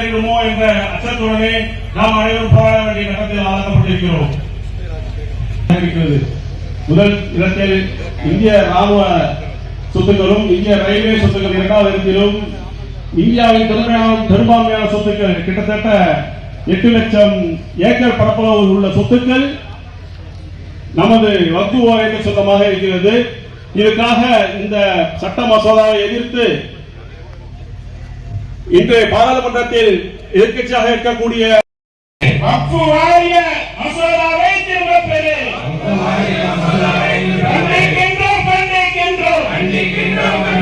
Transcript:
நேரிடுமோ என்ற அச்சத்துடனே நாம் அனைவரும் போராட வேண்டிய கட்டத்தில் ஆளாக்கப்பட்டிருக்கிறோம். முதல் இடத்தில் இந்திய ராணுவ சொத்துக்களும் இந்திய ரயில்வே சொத்துக்கள் இரண்டாவது இடத்திலும் இந்தியாவின் பெரும்பான்மையான சொத்துக்கள் கிட்டத்தட்ட 8 லட்சம் ஏக்கர் பரப்பளவில் உள்ள சொத்துக்கள் நமது வக்ஃப் வாரியத்திற்கு சொந்தமாக இருக்கிறது. இதற்காக இந்த சட்ட மசோதாவை எதிர்த்து இன்று பாராளுமன்றத்தில் எதிர்க்கட்சியாக இருக்கக்கூடிய வக்ஃப் வாரிய மசோதாவை திரும்பப் பெறு. கண்டிக்கின்றோம்.